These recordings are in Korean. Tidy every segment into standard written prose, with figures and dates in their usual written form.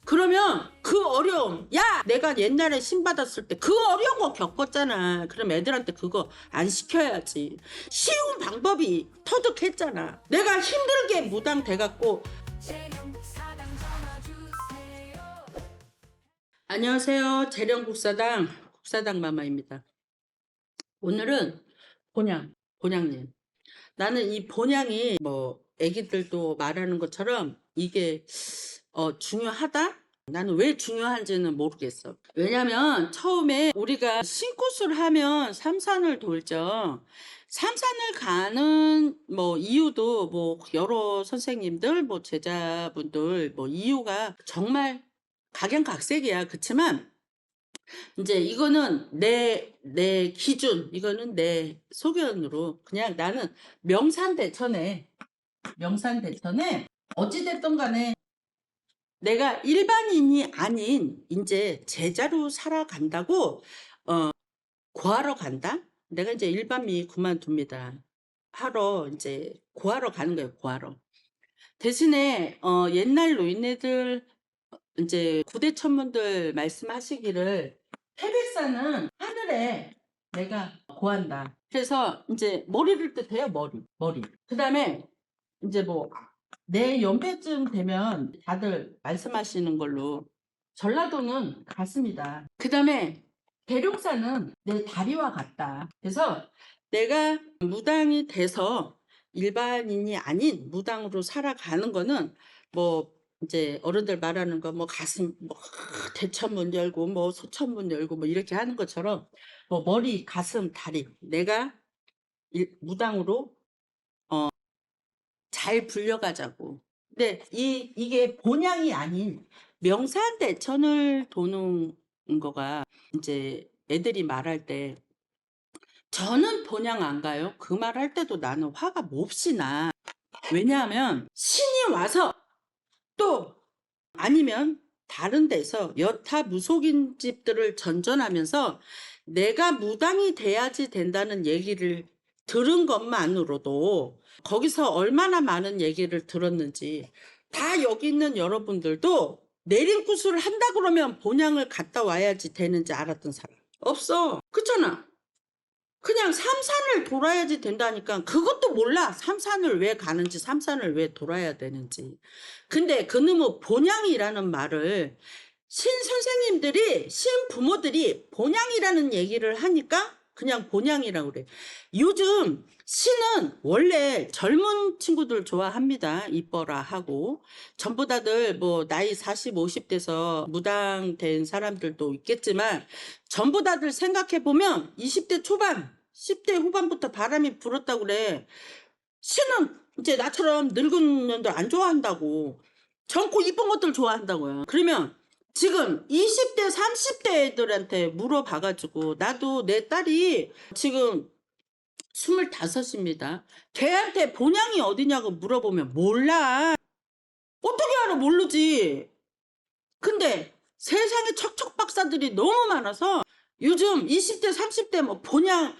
그러면 그 어려움, 야 내가 옛날에 신 받았을 때 그 어려운 거 겪었잖아. 그럼 애들한테 그거 안 시켜야지. 쉬운 방법이 터득했잖아. 내가 힘들게 무당 돼갖고. 안녕하세요, 재령국사당 국사당 마마입니다. 오늘은 본향님, 나는 이 본향이 뭐 애기들도 말하는 것처럼 이게 중요하다? 나는 왜 중요한지는 모르겠어. 왜냐면 처음에 우리가 신굿을 하면 삼산을 돌죠. 삼산을 가는 뭐 이유도 뭐 여러 선생님들 뭐 제자분들 뭐 이유가 정말 각양각색이야. 그치만 이제 이거는 내 기준, 이거는 내 소견으로 그냥 나는 명산대천에 어찌됐든 간에 내가 일반인이 아닌 이제 제자로 살아간다고 구하러 간다? 내가 이제 일반미 그만둡니다. 하러 이제 구하러 가는 거예요. 구하러. 대신에 옛날 노인네들 이제 구대 천문들 말씀하시기를 태백산은 하늘에 내가 구한다. 그래서 이제 머리를 뜻해요. 머리. 그 다음에 이제 뭐 내 연배쯤 되면 다들 말씀하시는 걸로 전라도는 같습니다. 그 다음에 계룡산은 내 다리와 같다. 그래서 내가 무당이 돼서 일반인이 아닌 무당으로 살아가는 거는 뭐 이제 어른들 말하는 거 뭐 가슴 뭐 대천문 열고 뭐 소천문 열고 뭐 이렇게 하는 것처럼 뭐 머리, 가슴, 다리 내가 무당으로 잘 불려가자고. 근데 이게 본향이 아닌 명산대천을 도는 거가 이제 애들이 말할 때 저는 본향 안 가요. 그 말 할 때도 나는 화가 몹시 나. 왜냐하면 신이 와서 또 아니면 다른 데서 여타 무속인 집들을 전전하면서 내가 무당이 돼야지 된다는 얘기를 들은 것만으로도 거기서 얼마나 많은 얘기를 들었는지 다 여기 있는 여러분들도 내림굿을 한다 그러면 본향을 갔다 와야지 되는지 알았던 사람 없어. 그렇잖아. 그냥 삼산을 돌아야지 된다니까. 그것도 몰라. 삼산을 왜 가는지, 삼산을 왜 돌아야 되는지. 근데 그놈의 본향이라는 말을 신 선생님들이, 신 부모들이 본향이라는 얘기를 하니까 그냥 본향이라고 그래. 요즘 신은 원래 젊은 친구들 좋아합니다. 이뻐라 하고. 전부 다들 뭐 나이 40, 50대에서 무당 된 사람들도 있겠지만 전부 다들 생각해보면 20대 초반, 10대 후반부터 바람이 불었다고 그래. 신은 이제 나처럼 늙은 년들 안 좋아한다고. 젊고 이쁜 것들 좋아한다고요. 그러면 지금 20대, 30대 애들한테 물어봐가지고 나도 내 딸이 지금 25입니다. 걔한테 본향이 어디냐고 물어보면 몰라. 어떻게 알아? 모르지. 근데 세상에 척척박사들이 너무 많아서 요즘 20대 30대 뭐 본향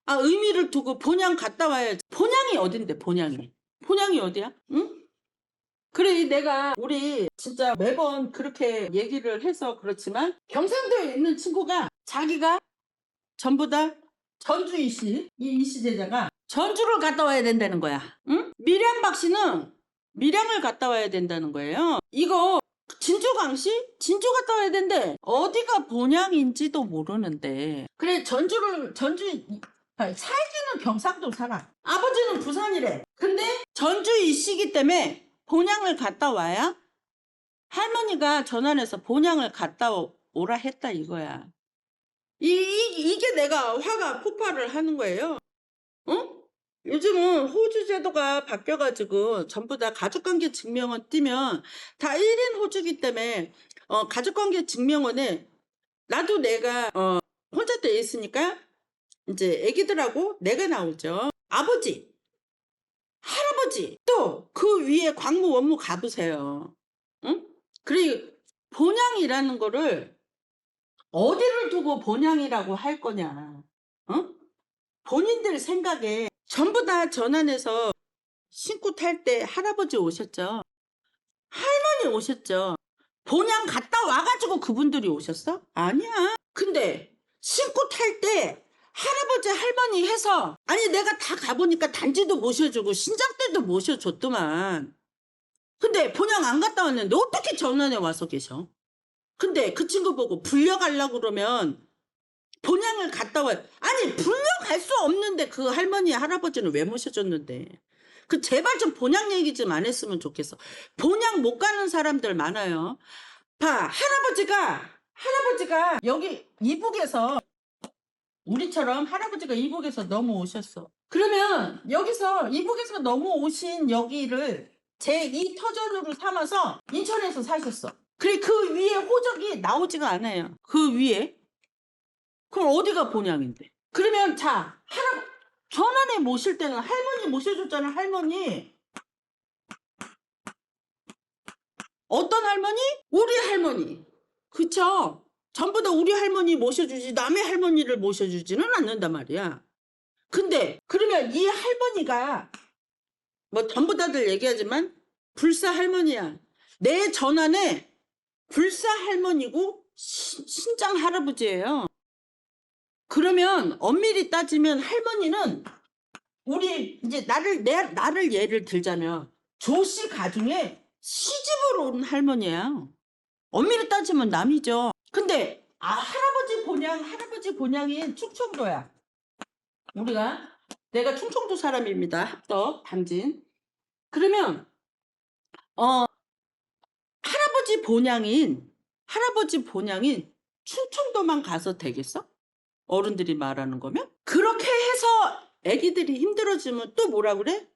의미를 두고 본향 갔다 와야지. 본향이 어딘데 본향이 어디야? 응? 그래 내가 우리 진짜 매번 그렇게 얘기를 해서 그렇지만 경상도에 있는 친구가 자기가 전부 다 전주 이씨 이 이씨 제자가 전주를 갔다 와야 된다는 거야. 응? 밀양박 씨는 밀양을 갔다 와야 된다는 거예요. 이거 진주광씨? 진주 갔다 와야 된대. 어디가 본향인지도 모르는데. 그래 전주 살기는 경상도 살아. 아버지는 부산이래. 근데 전주 이씨기 때문에 본향을 갔다 와야 할머니가 전화해서 본향을 갔다 오라 했다 이거야. 이게 내가 화가 폭발을 하는 거예요. 어? 요즘은 호주 제도가 바뀌어가지고 전부 다 가족관계 증명원 띄면 다 1인 호주기 때문에 가족관계 증명원에 나도 내가 혼자 돼 있으니까 이제 애기들하고 내가 나오죠. 아버지, 할아버지 또 그 위에 광무 원무 가보세요. 응? 그리고 본향이라는 거를 어디를 두고 본향이라고 할 거냐. 어? 본인들 생각에 전부 다 전환해서 신고 탈 때 할아버지 오셨죠. 할머니 오셨죠. 본양 갔다 와 가지고 그분들이 오셨어? 아니야. 근데 신고 탈 때 할아버지 할머니 해서 아니 내가 다 가 보니까 단지도 모셔주고 신장대도 모셔줬더만. 근데 본양 안 갔다 왔는데 어떻게 전원에 와서 계셔? 근데 그 친구 보고 불려가려고 그러면 본양을 갔다 와요. 아니 불려갈 수 없는데 그 할머니 할아버지는 왜 모셔줬는데. 그 제발 좀 본양 얘기 좀 안 했으면 좋겠어. 본양 못 가는 사람들 많아요. 봐, 할아버지가 여기 이북에서 우리처럼 할아버지가 이북에서 넘어오셨어. 그러면 여기서 이북에서 넘어오신 여기를 제2 터전으로 삼아서 인천에서 사셨어. 그래 그 위에 호적이 나오지가 않아요. 그 위에. 그럼 어디가 본양인데? 그러면 자, 전원에 모실 때는 할머니 모셔줬잖아. 할머니. 어떤 할머니? 우리 할머니. 그쵸? 전부 다 우리 할머니 모셔주지 남의 할머니를 모셔주지는 않는단 말이야. 근데 그러면 이 할머니가 뭐 전부 다들 얘기하지만 불사 할머니야. 내 전안에 불사 할머니고 신장 할아버지예요. 그러면 엄밀히 따지면 할머니는 우리 이제 나를 예를 들자면 조씨 가중에 시집을 온 할머니야. 엄밀히 따지면 남이죠. 근데 할아버지 본향이 충청도야. 내가 충청도 사람입니다. 합덕 당진. 그러면 할아버지 본향인 충청도만 가서 되겠어? 어른들이 말하는 거면? 그렇게 해서 애기들이 힘들어지면 또 뭐라 그래?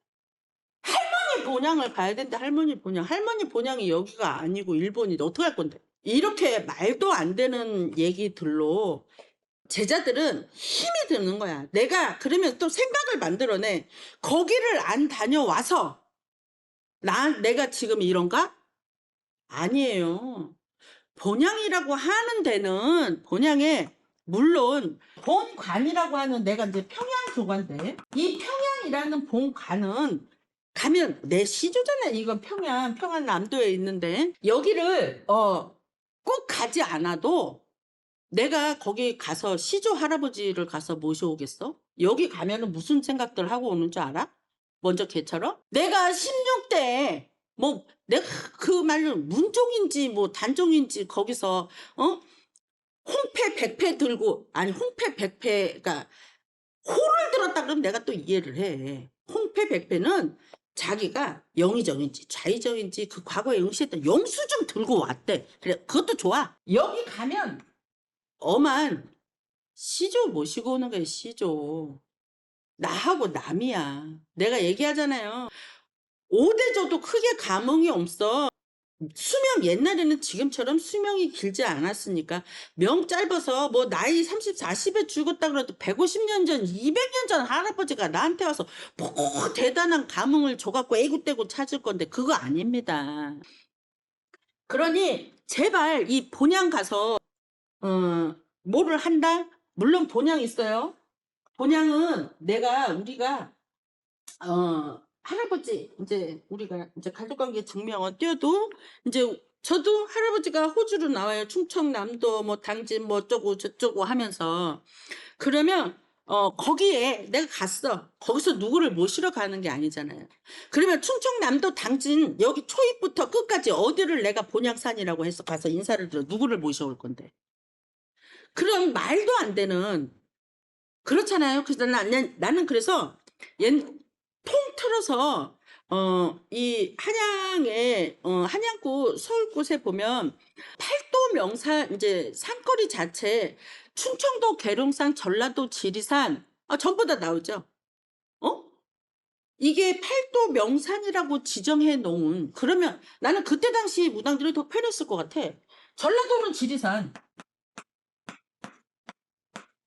할머니 본향을 가야 된대. 할머니 본향이 여기가 아니고 일본인데 어떡할 건데? 이렇게 말도 안 되는 얘기들로 제자들은 힘이 드는 거야. 내가 그러면 또 생각을 만들어내. 거기를 안 다녀와서 내가 지금 이런가? 아니에요. 본향이라고 하는 데는 본향에 물론 본관이라고 하는 내가 이제 평양 교관데 이 평양이라는 본관은 가면 내 시조잖아. 이건 평안남도에 있는데 여기를 꼭 가지 않아도 내가 거기 가서 시조 할아버지를 가서 모셔오겠어? 여기 가면은 무슨 생각들 하고 오는 줄 알아? 먼저 걔처럼 내가 16대 뭐 내가 그 말로 문종인지 뭐 단종인지 거기서 홍패 백패 들고 아니 홍패 백패가 호를 들었다 그러면 내가 또 이해를 해. 홍패 백패는 자기가 영의정인지 좌의정인지 그 과거에 응시했던 영수증 들고 왔대. 그래 그것도 좋아. 여기 가면 엄한 시조 모시고 오는 거야. 시조. 나하고 남이야. 내가 얘기하잖아요. 5대 줘도 크게 감흥이 없어. 수명 옛날에는 지금처럼 수명이 길지 않았으니까 명 짧아서 뭐 나이 30, 40에 죽었다 그래도 150년 전, 200년 전 할아버지가 나한테 와서 뭐 대단한 감흥을 줘갖고 애구떼고 찾을 건데 그거 아닙니다. 그러니 제발 이 본향 가서 뭐를 한다? 물론 본향 있어요. 본향은 우리가 할아버지 우리가 이제 가족관계 증명을 띄어도 이제 저도 할아버지가 호주로 나와요. 충청남도 뭐 당진 뭐 어쩌고 저쩌고 하면서 그러면 거기에 내가 갔어. 거기서 누구를 모시러 가는 게 아니잖아요. 그러면 충청남도 당진 여기 초입부터 끝까지 어디를 내가 본향산이라고 해서 가서 인사를 드려 누구를 모셔올 건데. 그럼 말도 안 되는 그렇잖아요. 그래서 나는 그래서 통 틀어서 이 한양에 한양구 서울곳에 보면 팔도 명산 이제 산거리 자체 충청도 계룡산 전라도 지리산 전부 다 나오죠. 이게 팔도 명산이라고 지정해 놓은 그러면 나는 그때 당시 무당들이 더 편했을 것 같아. 전라도는 지리산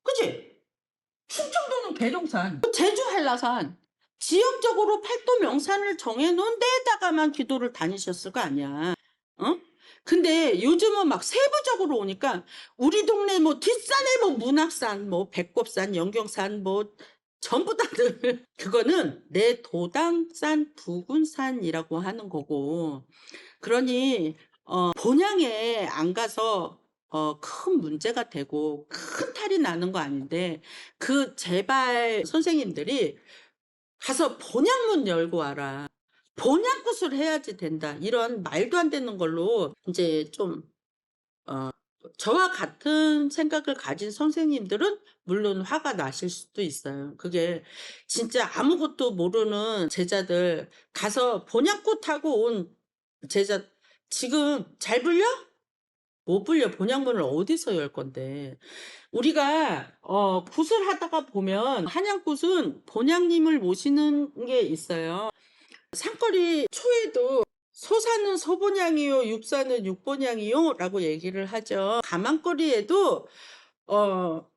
그치? 충청도는 계룡산 제주 한라산 지역적으로 팔도 명산을 정해놓은 데에다가만 기도를 다니셨을 거 아니야. 근데 요즘은 막 세부적으로 오니까 우리 동네 뭐 뒷산에 뭐 문학산, 뭐 백곡산, 영경산 뭐 전부 다들 그거는 내 도당산 부군산이라고 하는 거고 그러니 본향에 안 가서 큰 문제가 되고 큰 탈이 나는 거 아닌데 그 제발 선생님들이 "가서 본향문 열고 와라. 본향굿을 해야지 된다." 이런 말도 안 되는 걸로 인제 좀 저와 같은 생각을 가진 선생님들은 물론 화가 나실 수도 있어요. 그게 진짜 아무것도 모르는 제자들 가서 본향굿하고 온 제자 지금 잘 불려? 못 불려. 본향문을 어디서 열 건데. 우리가 굿을 하다가 보면 한양굿은 본향님을 모시는 게 있어요. 산거리 초에도 "소사는 소본향이요 육사는 육본향이요." 라고 얘기를 하죠. 가망거리에도 어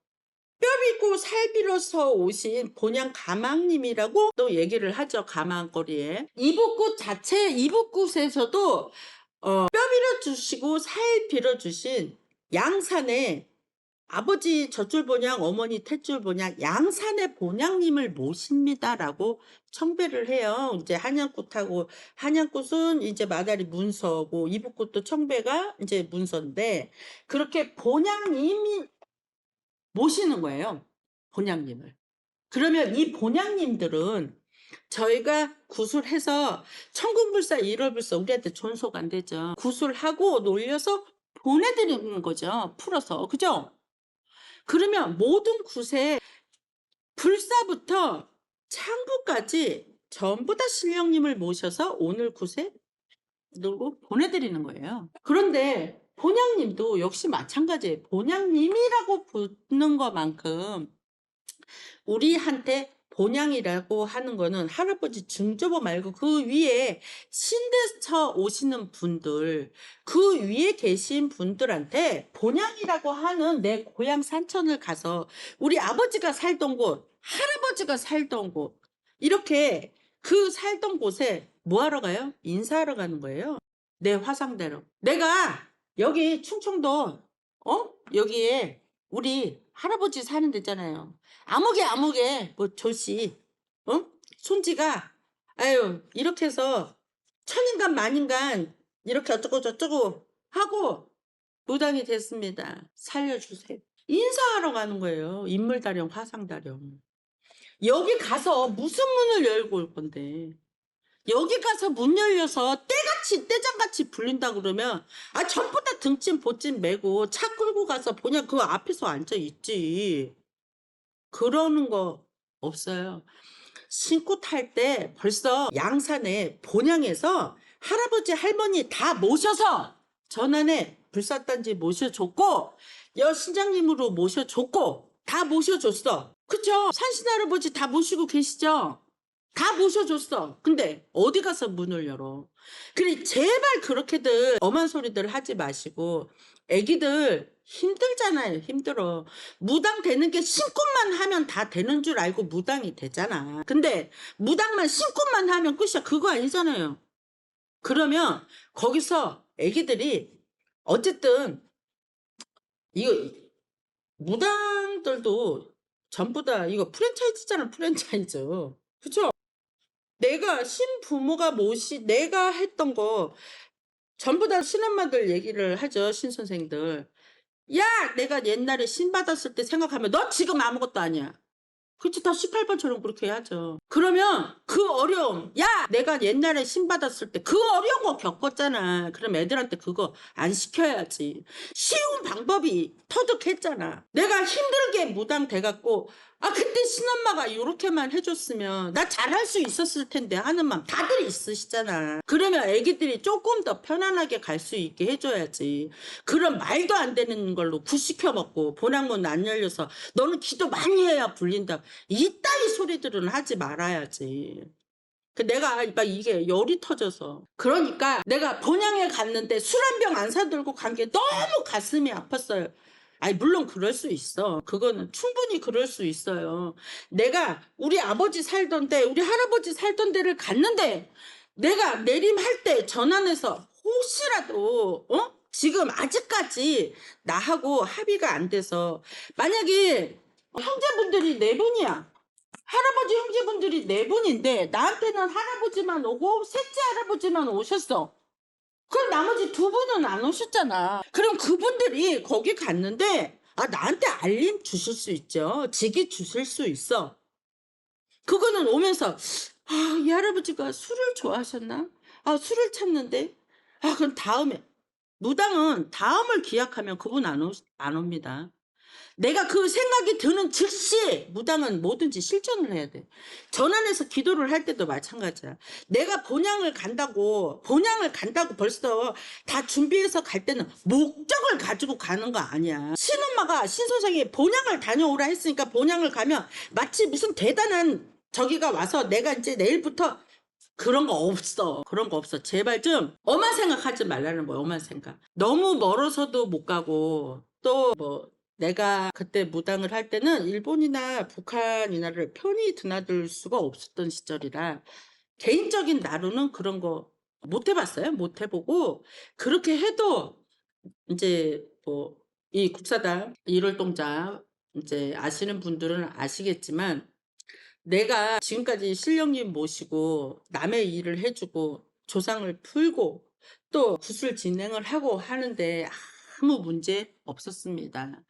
뼈 비고 살 빌어서 오신 본향 가망님이라고 또 얘기를 하죠, 가망거리에. 이북굿 자체 이북굿에서도 뼈 빌어 주시고 살 빌어 주신 양산의 아버지 젖줄 본향, 어머니 탯줄 본향, 양산의 본향님을 모십니다라고 청배를 해요. 이제 한양굿하고 한양굿은 이제 마다리 문서고 이북굿도 청배가 이제 문서인데 그렇게 본향님이 모시는 거예요. 본향님을. 그러면 이 본향님들은 저희가 구술해서 천군불사, 일월불사 우리한테 존속 안 되죠. 구술하고 놀려서 보내드리는 거죠. 풀어서. 그죠? 그러면 모든 굿에 불사부터 창부까지 전부 다 신령님을 모셔서 오늘 굿에 놀고 보내드리는 거예요. 그런데 본향님도 역시 마찬가지예요. 본향님이라고 부르는 것만큼 우리한테 본향이라고 하는 거는 할아버지 증조부 말고 그 위에 신대처 오시는 분들, 그 위에 계신 분들한테 본향이라고 하는 내 고향 산천을 가서 우리 아버지가 살던 곳, 할아버지가 살던 곳, 이렇게 그 살던 곳에 뭐 하러 가요? 인사하러 가는 거예요. 내 화상대로. 내가 여기 충청도 여기에 우리 할아버지 사는 데잖아요. 아무개 뭐 조씨 손지가 아유 이렇게 해서 천인간 만인간 이렇게 어쩌고 저쩌고 하고 무당이 됐습니다. 살려주세요. 인사하러 가는 거예요. 인물타령 화상타령. 여기 가서 무슨 문을 열고 올 건데. 여기 가서 문 열려서 때같이 때장같이 불린다 그러면 전부 다 등짐 보짐 메고 차 끌고 가서 그냥 그 앞에서 앉아 있지. 그러는 거 없어요. 신고 탈 때 벌써 양산에 본향에서 할아버지 할머니 다 모셔서 전안에 불사단지 모셔줬고 여신장님으로 모셔줬고 다 모셔줬어. 그쵸? 산신할아버지 다 모시고 계시죠? 다 모셔줬어. 근데 어디 가서 문을 열어? 그래 제발 그렇게들 엄한 소리들 하지 마시고 애기들 힘들잖아요. 힘들어. 무당 되는 게 신고만 하면 다 되는 줄 알고 무당이 되잖아. 근데 무당만 신고만 하면 끝이야. 그거 아니잖아요. 그러면 거기서 애기들이 어쨌든 이거 무당들도 전부 다 이거 프랜차이즈잖아. 프랜차이즈. 그쵸? 내가 신부모가 내가 했던 거 전부 다 신엄마들 얘기를 하죠. 신선생들. 야 내가 옛날에 신 받았을 때 생각하면 너 지금 아무것도 아니야. 그치 다 18번처럼 그렇게 해야죠. 그러면 그 어려움 내가 옛날에 신 받았을 때 그 어려운 거 겪었잖아. 그럼 애들한테 그거 안 시켜야지. 쉬운 방법이 터득했잖아. 내가 힘들게 무당 돼갖고 그때 신엄마가 요렇게만 해줬으면 나 잘할 수 있었을 텐데 하는 마음 다들 있으시잖아. 그러면 애기들이 조금 더 편안하게 갈 수 있게 해줘야지. 그런 말도 안 되는 걸로 굿시켜 먹고 본학문 안 열려서 너는 기도 많이 해야 불린다. 이따위 소리들은 하지 말아야지. 내가 막 이게 열이 터져서. 그러니까 내가 본향에 갔는데 술 한 병 안 사들고 간 게 너무 가슴이 아팠어요. 물론 그럴 수 있어. 그거는 충분히 그럴 수 있어요. 내가 우리 아버지 살던 데, 우리 할아버지 살던 데를 갔는데 내가 내림할 때 전환해서 혹시라도 지금 아직까지 나하고 합의가 안 돼서 만약에 형제분들이 네 분이야. 할아버지 형제분들이 네 분인데 나한테는 할아버지만 오고 셋째 할아버지만 오셨어. 그럼 나머지 두 분은 안 오셨잖아. 그럼 그분들이 거기 갔는데 나한테 알림 주실 수 있죠. 직위 주실 수 있어. 그거는 오면서 이 할아버지가 술을 좋아하셨나? 술을 찾는데 그럼 다음에 무당은 다음을 기약하면 그분 안 옵니다. 내가 그 생각이 드는 즉시 무당은 뭐든지 실천을 해야 돼. 전환해서 기도를 할 때도 마찬가지야. 내가 본향을 간다고 벌써 다 준비해서 갈 때는 목적을 가지고 가는 거 아니야. 신엄마가 신선생이 본향을 다녀오라 했으니까 본향을 가면 마치 무슨 대단한 저기가 와서 내가 이제 내일부터 그런 거 없어. 그런 거 없어. 제발 좀 엄한 생각하지 말라는 거야. 엄한 생각. 너무 멀어서도 못 가고 또 뭐 내가 그때 무당을 할 때는 일본이나 북한이나를 편히 드나들 수가 없었던 시절이라 개인적인 나로는 그런 거 못 해봤어요. 못 해보고 그렇게 해도 이제 뭐 이 국사당 일월동자 이제 아시는 분들은 아시겠지만 내가 지금까지 신령님 모시고 남의 일을 해주고 조상을 풀고 또 구슬 진행을 하고 하는데 아무 문제 없었습니다.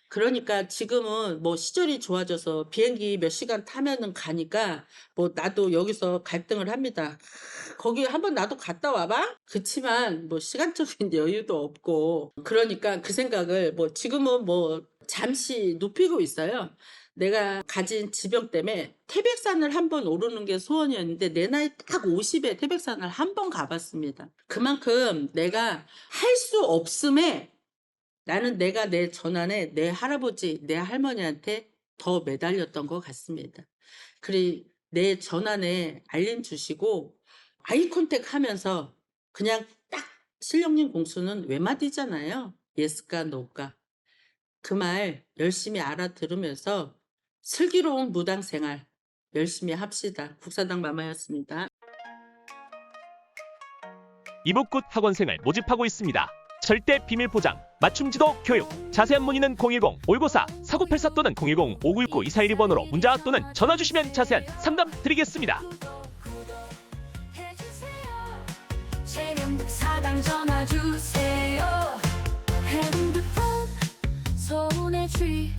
그러니까 지금은 뭐 시절이 좋아져서 비행기 몇 시간 타면은 가니까 뭐 나도 여기서 갈등을 합니다. 거기 한번 나도 갔다 와봐? 그치만 뭐 시간적인 여유도 없고 그러니까 그 생각을 뭐 지금은 뭐 잠시 눕히고 있어요. 내가 가진 지병 때문에 태백산을 한번 오르는 게 소원이었는데 내 나이 딱 50에 태백산을 한 번 가봤습니다. 그만큼 내가 할 수 없음에 나는 내가 내 전환에 내 할아버지, 내 할머니한테 더 매달렸던 것 같습니다. 그리 내 전환에 알림 주시고 아이 컨택 하면서 그냥 딱 신령님 공수는 외마디잖아요. 예스까 노까. 그 말 열심히 알아들으면서 슬기로운 무당 생활 열심히 합시다. 국사당 마마였습니다. 이북굿 학원생을 모집하고 있습니다. 절대 비밀 보장, 맞춤 지도 교육. 자세한 문의는 010-594-4984 또는 010-5919-2412번으로 문자 또는 전화 주시면 자세한 상담 드리겠습니다. 사당 전화 주세요. 핸드폰 손에 쥐